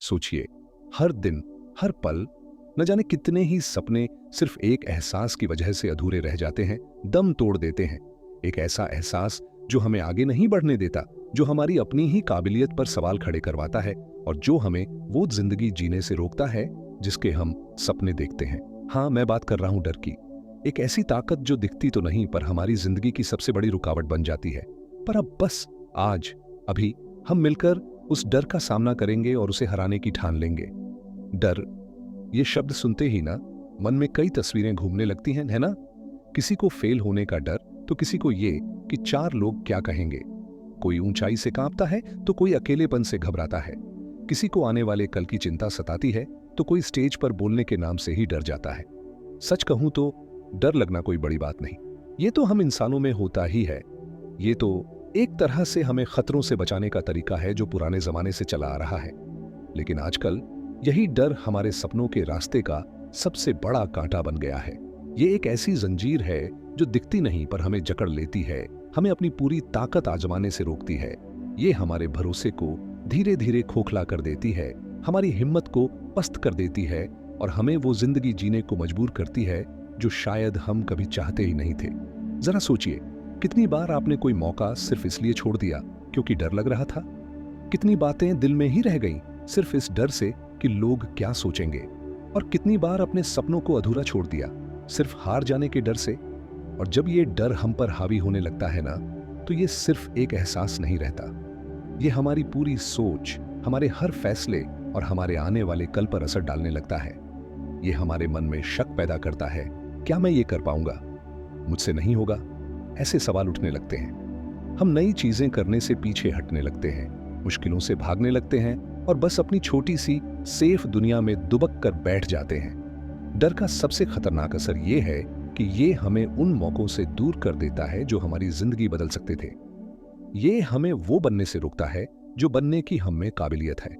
सोचिए, हर दिन, हर पल, न जाने कितने ही सपने सिर्फ एक एहसास की वजह से अधूरे रह जाते हैं, दम तोड़ देते हैं। एक ऐसा एहसास जो हमें आगे नहीं बढ़ने देता, जो हमारी अपनी ही काबिलियत पर सवाल खड़े करवाता है और जो हमें वो जिंदगी जीने से रोकता है जिसके हम सपने देखते हैं। हाँ, मैं बात कर रहा हूं डर की। एक ऐसी ताकत जो दिखती तो नहीं पर हमारी जिंदगी की सबसे बड़ी रुकावट बन जाती है। पर अब बस आज, अभी हम मिलकर उस डर का सामना करेंगे और उसे हराने की ठान लेंगे। डर, ये शब्द सुनते ही ना मन में कई तस्वीरें घूमने लगती हैं, है ना? किसी को फेल होने का डर, तो किसी को ये कि 4 लोग क्या कहेंगे। कोई ऊंचाई से कांपता है तो कोई अकेलेपन से घबराता है। किसी को आने वाले कल की चिंता सताती है तो कोई स्टेज पर बोलने के नाम से ही डर जाता है। सच कहूं तो डर लगना कोई बड़ी बात नहीं, ये तो हम इंसानों में होता ही है। ये तो एक तरह से हमें खतरों से बचाने का तरीका है जो पुराने जमाने से चला आ रहा है। लेकिन आजकल यही डर हमारे सपनों के रास्ते का सबसे बड़ा कांटा बन गया है। ये एक ऐसी जंजीर है जो दिखती नहीं पर हमें जकड़ लेती है, हमें अपनी पूरी ताकत आजमाने से रोकती है। ये हमारे भरोसे को धीरे धीरे खोखला कर देती है, हमारी हिम्मत को पस्त कर देती है और हमें वो जिंदगी जीने को मजबूर करती है जो शायद हम कभी चाहते ही नहीं थे। जरा सोचिए, कितनी बार आपने कोई मौका सिर्फ इसलिए छोड़ दिया क्योंकि डर लग रहा था? कितनी बातें दिल में ही रह गईं सिर्फ इस डर से कि लोग क्या सोचेंगे? और कितनी बार अपने सपनों को अधूरा छोड़ दिया सिर्फ हार जाने के डर से? और जब ये डर हम पर हावी होने लगता है ना, तो ये सिर्फ एक एहसास नहीं रहता, ये हमारी पूरी सोच, हमारे हर फैसले और हमारे आने वाले कल पर असर डालने लगता है। ये हमारे मन में शक पैदा करता है, क्या मैं ये कर पाऊंगा? मुझसे नहीं होगा? ऐसे सवाल उठने लगते हैं। हम नई चीजें करने से पीछे हटने लगते हैं, मुश्किलों से भागने लगते हैं और बस अपनी छोटी सी सेफ दुनिया में दुबक कर बैठ जाते हैं। डर का सबसे खतरनाक असर ये है कि ये हमें उन मौकों से दूर कर देता है जो हमारी जिंदगी बदल सकते थे। ये हमें वो बनने से रोकता है जो बनने की हम में काबिलियत है।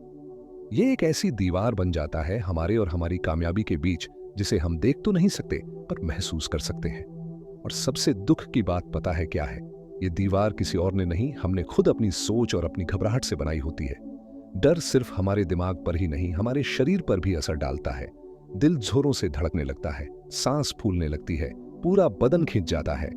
ये एक ऐसी दीवार बन जाता है हमारे और हमारी कामयाबी के बीच, जिसे हम देख तो नहीं सकते पर महसूस कर सकते हैं। और सबसे दुख की बात पता है क्या है? ये दीवार किसी और ने नहीं, हमने खुद अपनी सोच और अपनी घबराहट से बनाई होती है। डर सिर्फ हमारे दिमाग पर ही नहीं, हमारे शरीर पर भी असर डालता है। दिल जोरों से धड़कने लगता है, सांस फूलने लगती है, पूरा बदन खिंच जाता है।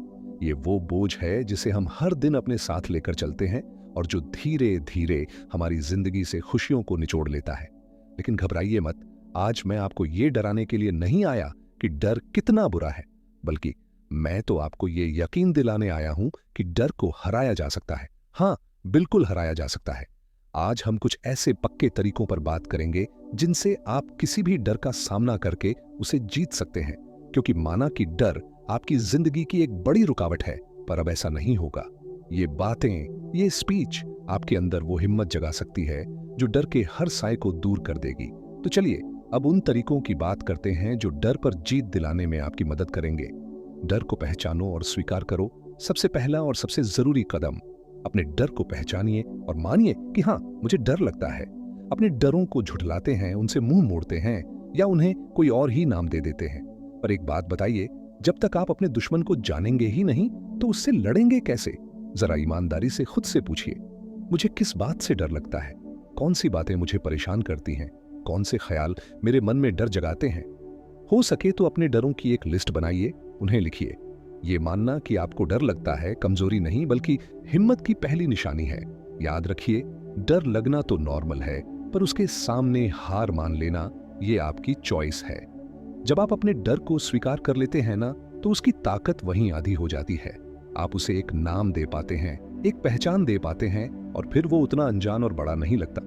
ये वो बोझ है जिसे हम हर दिन अपने साथ लेकर चलते हैं और जो धीरे धीरे हमारी जिंदगी से खुशियों को निचोड़ लेता है। लेकिन घबराइए मत, आज मैं आपको ये डराने के लिए नहीं आया कि डर कितना बुरा है, बल्कि मैं तो आपको ये यकीन दिलाने आया हूं कि डर को हराया जा सकता है। हाँ, बिल्कुल हराया जा सकता है। आज हम कुछ ऐसे पक्के तरीकों पर बात करेंगे जिनसे आप किसी भी डर का सामना करके उसे जीत सकते हैं। क्योंकि माना कि डर आपकी जिंदगी की एक बड़ी रुकावट है, पर अब ऐसा नहीं होगा। ये बातें, ये स्पीच आपके अंदर वो हिम्मत जगा सकती है जो डर के हर साए को दूर कर देगी। तो चलिए अब उन तरीकों की बात करते हैं जो डर पर जीत दिलाने में आपकी मदद करेंगे। डर को पहचानो और स्वीकार करो। सबसे पहला और सबसे जरूरी कदम, अपने डर को पहचानिए और मानिए कि हाँ, मुझे डर लगता है। अपने डरों को झुठलाते हैं, उनसे मुंह मोड़ते हैं या उन्हें कोई और ही नाम दे देते हैं। पर एक बात बताइए, जब तक आप अपने दुश्मन को जानेंगे ही नहीं तो उससे लड़ेंगे कैसे? जरा ईमानदारी से खुद से पूछिए, मुझे किस बात से डर लगता है? कौन सी बातें मुझे परेशान करती हैं? कौन से ख्याल मेरे मन में डर जगाते हैं? हो सके तो अपने डरों की एक लिस्ट बनाइए, उन्हें लिखिए। ये मानना कि आपको डर लगता है कमजोरी नहीं बल्कि हिम्मत की पहली निशानी है। याद रखिए, डर लगना तो नॉर्मल है, पर उसके सामने हार मान लेना ये आपकी चॉइस है। जब आप अपने डर को स्वीकार कर लेते हैं ना, तो उसकी ताकत वहीं आधी हो जाती है। आप उसे एक नाम दे पाते हैं, एक पहचान दे पाते हैं और फिर वो उतना अनजान और बड़ा नहीं लगता।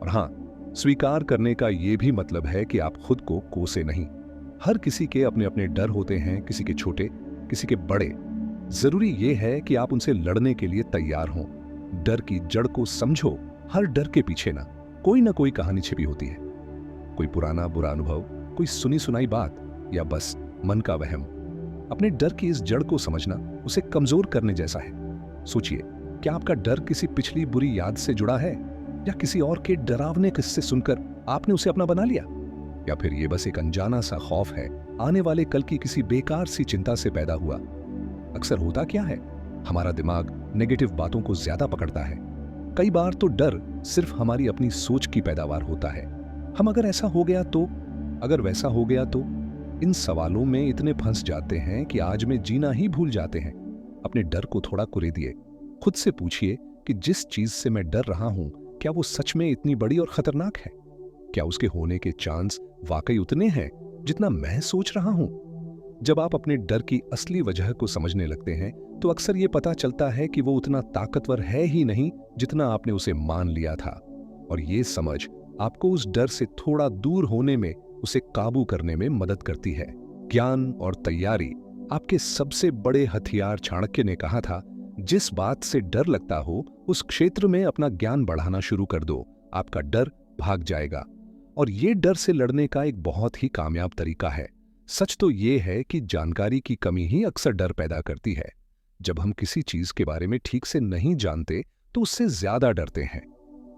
और हाँ, स्वीकार करने का ये भी मतलब है कि आप खुद को कोसे नहीं। हर किसी के अपने अपने डर होते हैं, किसी के छोटे, किसी के बड़े। जरूरी ये है कि आप उनसे लड़ने के लिए तैयार हों। डर की जड़ को समझो। हर डर के पीछे ना कोई कहानी छिपी होती है। कोई पुराना बुरा अनुभव, कोई सुनी सुनाई बात या बस मन का वहम। अपने डर की इस जड़ को समझना उसे कमजोर करने जैसा है। सोचिए, क्या आपका डर किसी पिछली बुरी याद से जुड़ा है या किसी और के डरावने किस्से सुनकर आपने उसे अपना बना लिया? या फिर ये बस एक अनजाना सा खौफ है, आने वाले कल की किसी बेकार सी चिंता से पैदा हुआ? अक्सर होता क्या है, हमारा दिमाग नेगेटिव बातों को ज्यादा पकड़ता है। कई बार तो डर सिर्फ हमारी अपनी सोच की पैदावार होता है। हम अगर ऐसा हो गया तो, अगर वैसा हो गया तो, इन सवालों में इतने फंस जाते हैं कि आज में जीना ही भूल जाते हैं। अपने डर को थोड़ा कुरेदिए। खुद से पूछिए कि जिस चीज से मैं डर रहा हूं, क्या वो सच में इतनी बड़ी और खतरनाक है? क्या उसके होने के चांस वाकई उतने हैं जितना मैं सोच रहा हूं? जब आप अपने डर की असली वजह को समझने लगते हैं तो अक्सर ये पता चलता है कि वो उतना ताकतवर है ही नहीं जितना आपने उसे मान लिया था। और ये समझ आपको उस डर से थोड़ा दूर होने में, उसे काबू करने में मदद करती है। ज्ञान और तैयारी आपके सबसे बड़े हथियार। चाणक्य ने कहा था, जिस बात से डर लगता हो उस क्षेत्र में अपना ज्ञान बढ़ाना शुरू कर दो, आपका डर भाग जाएगा। और ये डर से लड़ने का एक बहुत ही कामयाब तरीका है। सच तो ये है कि जानकारी की कमी ही अक्सर डर पैदा करती है। जब हम किसी चीज के बारे में ठीक से नहीं जानते तो उससे ज्यादा डरते हैं।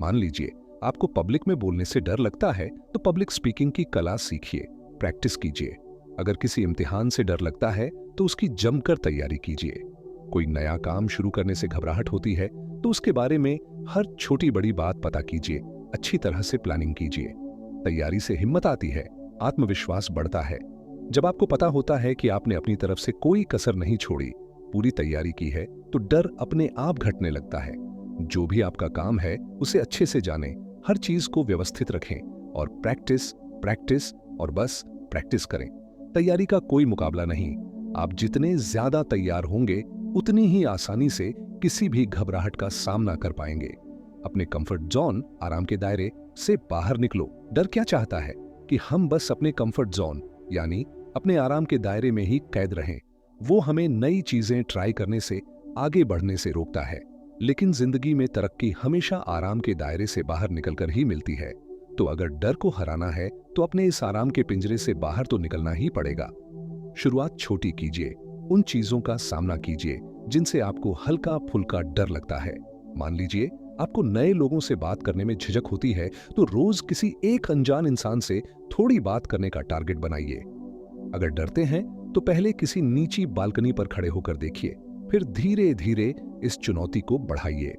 मान लीजिए आपको पब्लिक में बोलने से डर लगता है तो पब्लिक स्पीकिंग की कला सीखिए, प्रैक्टिस कीजिए। अगर किसी इम्तिहान से डर लगता है तो उसकी जमकर तैयारी कीजिए। कोई नया काम शुरू करने से घबराहट होती है तो उसके बारे में हर छोटी बड़ी बात पता कीजिए, अच्छी तरह से प्लानिंग कीजिए। तैयारी से हिम्मत आती है, आत्मविश्वास बढ़ता है। जब आपको पता होता है कि आपने अपनी तरफ से कोई कसर नहीं छोड़ी, पूरी तैयारी की है, तो डर अपने आप घटने लगता है। जो भी आपका काम है उसे अच्छे से जानें, हर चीज को व्यवस्थित रखें और प्रैक्टिस प्रैक्टिस और बस प्रैक्टिस करें। तैयारी का कोई मुकाबला नहीं। आप जितने ज्यादा तैयार होंगे उतनी ही आसानी से किसी भी घबराहट का सामना कर पाएंगे। अपने कंफर्ट जोन, आराम के दायरे से बाहर निकलो। डर क्या चाहता है कि हम बस अपने कंफर्ट जोन यानी अपने आराम के दायरे में ही कैद रहें। वो हमें नई चीजें ट्राई करने से, आगे बढ़ने से रोकता है। लेकिन जिंदगी में तरक्की हमेशा आराम के दायरे से बाहर निकलकर ही मिलती है। तो अगर डर को हराना है तो अपने इस आराम के पिंजरे से बाहर तो निकलना ही पड़ेगा। शुरुआत छोटी कीजिए, उन चीजों का सामना कीजिए जिनसे आपको हल्का फुल्का डर लगता है। मान लीजिए आपको नए लोगों से बात करने में झिझक होती है तो रोज किसी एक अनजान इंसान से थोड़ी बात करने का टारगेट बनाइए। अगर डरते हैं तो पहले किसी नीची बालकनी पर खड़े होकर देखिए, फिर धीरे धीरे इस चुनौती को बढ़ाइए।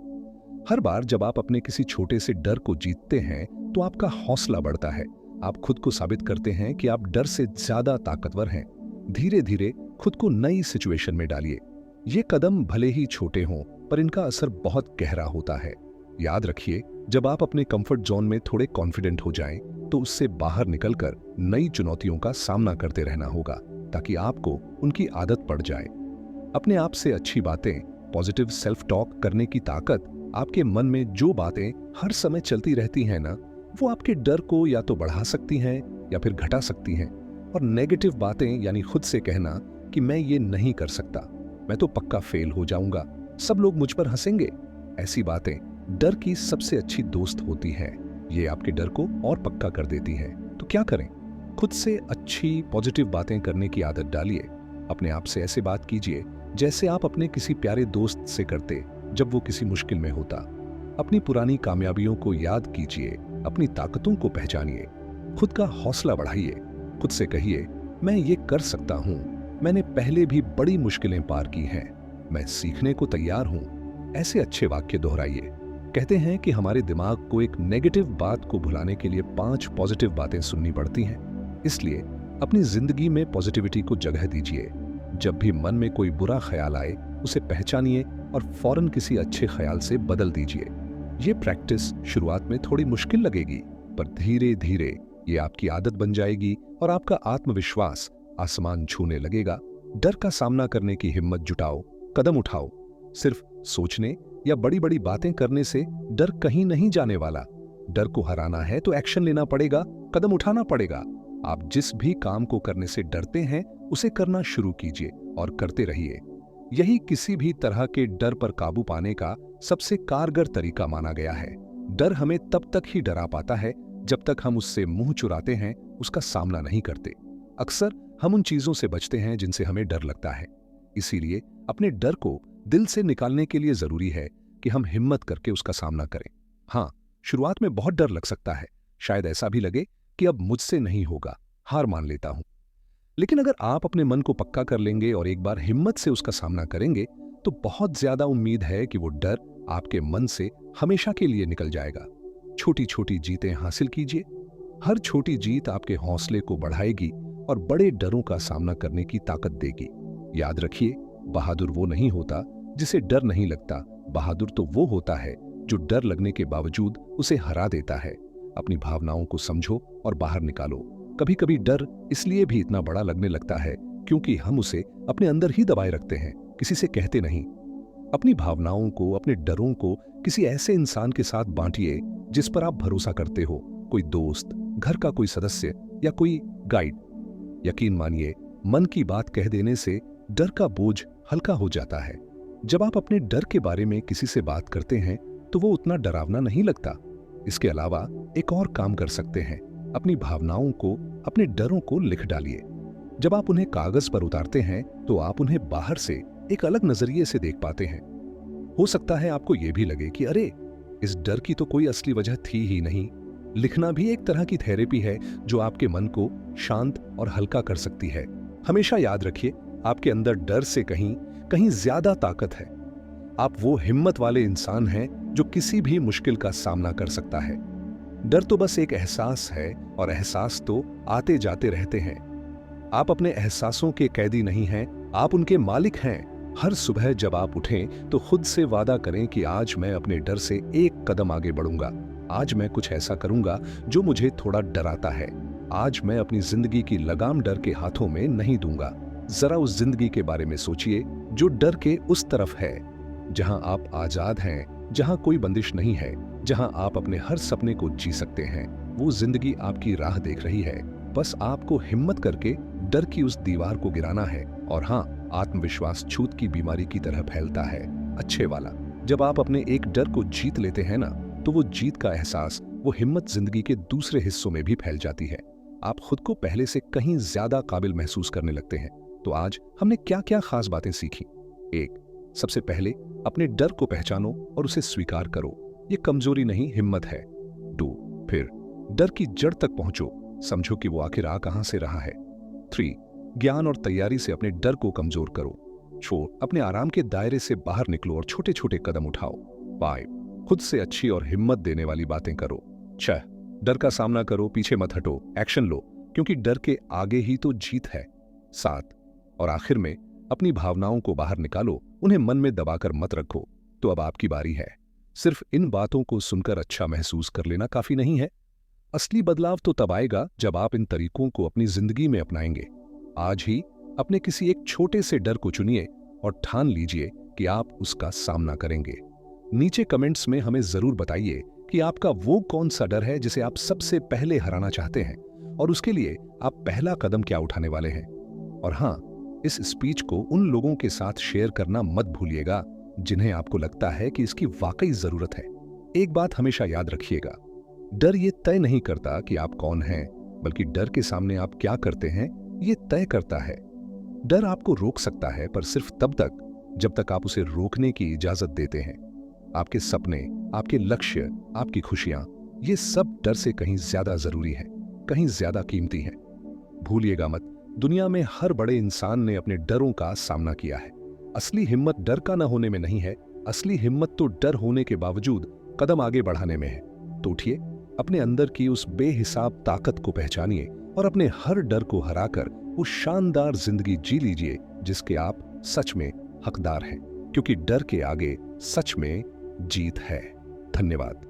हर बार जब आप अपने किसी छोटे से डर को जीतते हैं तो आपका हौसला बढ़ता है। आप खुद को साबित करते हैं कि आप डर से ज्यादा ताकतवर हैं। धीरे धीरे खुद को नई सिचुएशन में डालिए। ये कदम भले ही छोटे हों पर इनका असर बहुत गहरा होता है। याद रखिए, जब आप अपने कंफर्ट जोन में थोड़े कॉन्फिडेंट हो जाएं, तो उससे बाहर निकलकर नई चुनौतियों का सामना करते रहना होगा ताकि आपको उनकी आदत पड़ जाए। अपने आप से अच्छी बातें, पॉजिटिव सेल्फ टॉक करने की ताकत। आपके मन में जो बातें हर समय चलती रहती हैं ना, वो आपके डर को या तो बढ़ा सकती हैं या फिर घटा सकती हैं। और नेगेटिव बातें यानी खुद से कहना कि मैं ये नहीं कर सकता, मैं तो पक्का फेल हो जाऊंगा, सब लोग मुझ पर हंसेंगे, ऐसी बातें डर की सबसे अच्छी दोस्त होती हैं। ये आपके डर को और पक्का कर देती है। तो क्या करें? खुद से अच्छी पॉजिटिव बातें करने की आदत डालिए। अपने आप से ऐसे बात कीजिए जैसे आप अपने किसी प्यारे दोस्त से करते जब वो किसी मुश्किल में होता। अपनी पुरानी कामयाबियों को याद कीजिए, अपनी ताकतों को पहचानिए, खुद का हौसला बढ़ाइए। खुद से कहिए, मैं ये कर सकता हूं, मैंने पहले भी बड़ी मुश्किलें पार की हैं, मैं सीखने को तैयार हूं। ऐसे अच्छे वाक्य दोहराइए। कहते हैं कि हमारे दिमाग को एक नेगेटिव बात को भुलाने के लिए 5 पॉजिटिव बातें सुननी पड़ती हैं। इसलिए अपनी जिंदगी में पॉजिटिविटी को जगह दीजिए। जब भी मन में कोई बुरा ख्याल आए, उसे पहचानिए और फौरन किसी अच्छे ख्याल से बदल दीजिए। ये प्रैक्टिस शुरुआत में थोड़ी मुश्किल लगेगी, पर धीरे धीरे ये आपकी आदत बन जाएगी और आपका आत्मविश्वास आसमान छूने लगेगा। डर का सामना करने की हिम्मत जुटाओ, कदम उठाओ। सिर्फ सोचने या बड़ी बड़ी बातें करने से डर कहीं नहीं जाने वाला। डर को हराना है तो एक्शन लेना पड़ेगा, कदम उठाना पड़ेगा। आप जिस भी काम को करने से डरते हैं उसे करना शुरू कीजिए और करते रहिए। यही किसी भी तरह के डर पर काबू पाने का सबसे कारगर तरीका माना गया है। डर हमें तब तक ही डरा पाता है जब तक हम उससे मुंह चुराते हैं, उसका सामना नहीं करते। अक्सर हम उन चीजों से बचते हैं जिनसे हमें डर लगता है। इसीलिए अपने डर को दिल से निकालने के लिए जरूरी है कि हम हिम्मत करके उसका सामना करें। हाँ, शुरुआत में बहुत डर लग सकता है, शायद ऐसा भी लगे कि अब मुझसे नहीं होगा, हार मान लेता हूं। लेकिन अगर आप अपने मन को पक्का कर लेंगे और एक बार हिम्मत से उसका सामना करेंगे, तो बहुत ज्यादा उम्मीद है कि वो डर आपके मन से हमेशा के लिए निकल जाएगा। छोटी छोटी जीतें हासिल कीजिए। हर छोटी जीत आपके हौसले को बढ़ाएगी और बड़े डरों का सामना करने की ताकत देगी। याद रखिए, बहादुर वो नहीं होता जिसे डर नहीं लगता। बहादुर तो वो होता है जो डर लगने के बावजूद उसे हरा देता है। अपनी भावनाओं को समझो और बाहर निकालो। कभी कभी डर इसलिए भी इतना बड़ा लगने लगता है क्योंकि हम उसे अपने अंदर ही दबाए रखते हैं, किसी से कहते नहीं। अपनी भावनाओं को, अपने डरों को किसी ऐसे इंसान के साथ बांटिए जिस पर आप भरोसा करते हो। कोई दोस्त, घर का कोई सदस्य या कोई गाइड। यकीन मानिए, मन की बात कह देने से डर का बोझ हल्का हो जाता है। जब आप अपने डर के बारे में किसी से बात करते हैं तो वो उतना डरावना नहीं लगता। इसके अलावा एक और काम कर सकते हैं, अपनी भावनाओं को, अपने डरों को लिख डालिए। जब आप उन्हें कागज पर उतारते हैं तो आप उन्हें बाहर से एक अलग नजरिए से देख पाते हैं। हो सकता है आपको यह भी लगे कि अरे, इस डर की तो कोई असली वजह थी ही नहीं। लिखना भी एक तरह की थेरेपी है जो आपके मन को शांत और हल्का कर सकती है। हमेशा याद रखिए, आपके अंदर डर से कहीं कहीं ज्यादा ताकत है। आप वो हिम्मत वाले इंसान हैं जो किसी भी मुश्किल का सामना कर सकता है। डर तो बस एक एहसास है और एहसास तो आते जाते रहते हैं। आप अपने एहसासों के कैदी नहीं हैं, आप उनके मालिक हैं। हर सुबह जब आप उठें तो खुद से वादा करें कि आज मैं अपने डर से एक कदम आगे बढ़ूंगा। आज मैं कुछ ऐसा करूंगा जो मुझे थोड़ा डराता है। आज मैं अपनी जिंदगी की लगाम डर के हाथों में नहीं दूंगा। जरा उस जिंदगी के बारे में सोचिए जो डर के उस तरफ है, जहां आप आजाद हैं, जहां कोई बंदिश नहीं है, जहां आप अपने हर सपने को जी सकते हैं। वो जिंदगी आपकी राह देख रही है। बस आपको हिम्मत करके डर की उस दीवार को गिराना है। और हाँ, आत्मविश्वास छूत की बीमारी की तरह फैलता है, अच्छे वाला। जब आप अपने एक डर को जीत लेते हैं ना, तो वो जीत का एहसास, वो हिम्मत जिंदगी के दूसरे हिस्सों में भी फैल जाती है। आप खुद को पहले से कहीं ज्यादा काबिल महसूस करने लगते हैं। तो आज हमने क्या क्या खास बातें सीखी? 1. सबसे पहले अपने डर को पहचानो और उसे स्वीकार करो। ये कमजोरी नहीं, हिम्मत है। 2. फिर डर की जड़ तक पहुंचो, समझो कि वो आखिर आ कहां से रहा है। 3. ज्ञान और तैयारी से अपने डर को कमजोर करो। 4. अपने आराम के दायरे से बाहर निकलो और छोटे छोटे कदम उठाओ। 5. खुद से अच्छी और हिम्मत देने वाली बातें करो। 6. डर का सामना करो, पीछे मत हटो, एक्शन लो, क्योंकि डर के आगे ही तो जीत है। 7. और आखिर में अपनी भावनाओं को बाहर निकालो, उन्हें मन में दबाकर मत रखो। तो अब आपकी बारी है। सिर्फ इन बातों को सुनकर अच्छा महसूस कर लेना काफी नहीं है। असली बदलाव तो तब आएगा जब आप इन तरीकों को अपनी जिंदगी में अपनाएंगे। आज ही अपने किसी एक छोटे से डर को चुनिए और ठान लीजिए कि आप उसका सामना करेंगे। नीचे कमेंट्स में हमें जरूर बताइए कि आपका वो कौन सा डर है जिसे आप सबसे पहले हराना चाहते हैं, और उसके लिए आप पहला कदम क्या उठाने वाले हैं। और हाँ, इस स्पीच को उन लोगों के साथ शेयर करना मत भूलिएगा जिन्हें आपको लगता है कि इसकी वाकई जरूरत है। एक बात हमेशा याद रखिएगा, डर ये तय नहीं करता कि आप कौन हैं, बल्कि डर के सामने आप क्या करते हैं ये तय करता है। डर आपको रोक सकता है, पर सिर्फ तब तक जब तक आप उसे रोकने की इजाजत देते हैं। आपके सपने, आपके लक्ष्य, आपकी खुशियां, ये सब डर से कहीं ज्यादा जरूरी है, कहीं ज्यादा कीमती है। भूलिएगा मत, दुनिया में हर बड़े इंसान ने अपने डरों का सामना किया है। असली हिम्मत डर का न होने में नहीं है, असली हिम्मत तो डर होने के बावजूद कदम आगे बढ़ाने में है। तो उठिए, अपने अंदर की उस बेहिसाब ताकत को पहचानिए और अपने हर डर को हराकर वो शानदार जिंदगी जी लीजिए जिसके आप सच में हकदार हैं, क्योंकि डर के आगे सच में जीत है। धन्यवाद।